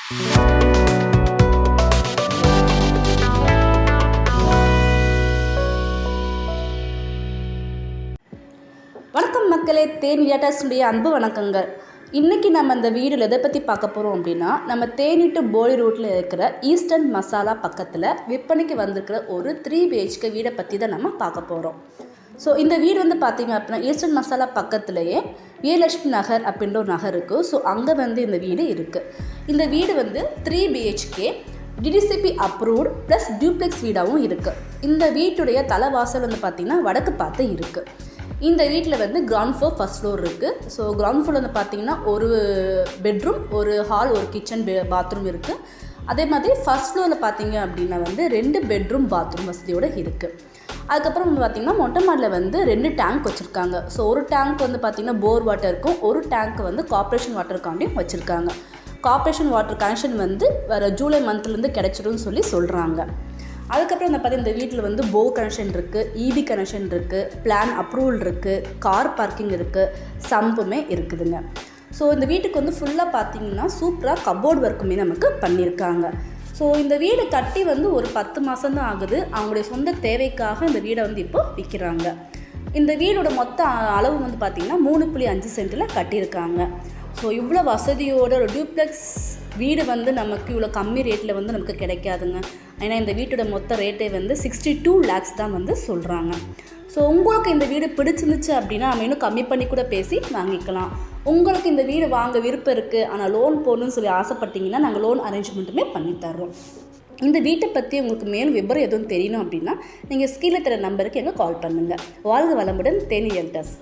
வணக்கம் மக்களே, தேனி லேட்டஸ்டுடைய அன்பு வணக்கங்கள். இன்றைக்கி நம்ம இந்த வீடியோவில் எதை பற்றி பார்க்க போகிறோம் அப்படின்னா, நம்ம தேனி டு போலி ரோட்டில் இருக்கிற ஈஸ்டர்ன் மசாலா பக்கத்தில் விற்பனைக்கு வந்திருக்கிற ஒரு 3 BHK வீடை பற்றி தான் நம்ம பார்க்க போகிறோம். ஸோ இந்த வீடு வந்து பார்த்திங்க அப்படின்னா ஈஸ்டர்ன் மசாலா பக்கத்துலேயே விஜயலட்சுமி நகர் அப்படின்ற ஒரு நகர் இருக்குது. ஸோ அங்கே வந்து இந்த வீடு இருக்குது. இந்த வீடு வந்து 3 BHK DTCP approved plus duplex வீடாகவும் இருக்குது. இந்த வீட்டுடைய தலைவாசல் வந்து பார்த்திங்கன்னா வடக்கு பார்த்து இருக்குது. இந்த வீட்டில் வந்து கிரவுண்ட் ஃப்ளோர் ஃபஸ்ட் ஃப்ளோர் இருக்குது. ஸோ கிரவுண்ட் ஃப்ளோர் வந்து பார்த்திங்கன்னா ஒரு பெட்ரூம், ஒரு ஹால், ஒரு கிச்சன், பாத்ரூம் இருக்குது. அதே மாதிரி ஃபஸ்ட் ஃப்ளோரில் பார்த்திங்க அப்படின்னா வந்து 2 பெட்ரூம் பாத்ரூம் வசதியோடு இருக்குது. அதுக்கப்புறம் வந்து பார்த்திங்கன்னா மொட்டை மாடியில் வந்து 2 டேங்க் வச்சுருக்காங்க. ஸோ ஒரு டேங்க் வந்து பார்த்திங்கன்னா போர் வாட்டருக்கும், ஒரு டேங்க் வந்து கார்ப்பரேஷன் வாட்டருக்காண்டியும் வச்சுருக்காங்க. கார்ப்பரேஷன் வாட்டர் கனெக்ஷன் வந்து வர ஜூலை மந்த்லேருந்து கிடைச்சிடும்னு சொல்கிறாங்க. அதுக்கப்புறம் இந்த பார்த்திங்கன்னா இந்த வீட்டில் வந்து போர் கனெக்ஷன் இருக்குது, இபி கனெக்ஷன் இருக்குது, பிளான் அப்ரூவல் இருக்குது, கார் பார்க்கிங் இருக்குது, சம்புமே இருக்குதுங்க. ஸோ இந்த வீட்டுக்கு வந்து ஃபுல்லாக பார்த்திங்கன்னா சூப்பராக கப்போர்ட் ஒர்க்குமே நமக்கு பண்ணியிருக்காங்க. ஸோ இந்த வீடு கட்டி வந்து ஒரு 10 மாதம்தான் ஆகுது. அவங்களுடைய சொந்த தேவைக்காக இந்த வீடை வந்து இப்போ விற்கிறாங்க. இந்த வீடோட மொத்த அளவு வந்து பார்த்திங்கன்னா 3.5 சென்ட்டில் கட்டியிருக்காங்க. ஸோ இவ்வளோ வசதியோட ஒரு டியூப்ளெக்ஸ் வீடு வந்து நமக்கு இவ்வளோ கம்மி ரேட்டில் வந்து நமக்கு கிடைக்காதுங்க. ஏன்னா இந்த வீட்டோட மொத்த ரேட்டே வந்து 62 lakhs தான் வந்து சொல்கிறாங்க. ஸோ உங்களுக்கு இந்த வீடு பிடிச்சிருந்துச்சு அப்படின்னா நம்ம இன்னும் கம்மி பண்ணி கூட பேசி வாங்கிக்கலாம். உங்களுக்கு இந்த வீடு வாங்க விருப்பம் இருக்குது, ஆனால் லோன் போடணும்னு சொல்லி ஆசைப்பட்டீங்கன்னா நாங்கள் லோன் அரேஞ்ச்மெண்ட்டுமே பண்ணித்தர்றோம். இந்த வீட்டை பற்றி உங்களுக்கு மேலும் விவரம் எதுவும் தெரியணும் அப்படின்னா நீங்கள் ஸ்கீலில் தர நம்பருக்கு எங்கே கால் பண்ணுங்கள். வாழ்க வளமுடன், தேனி ரியல்டர்ஸ்.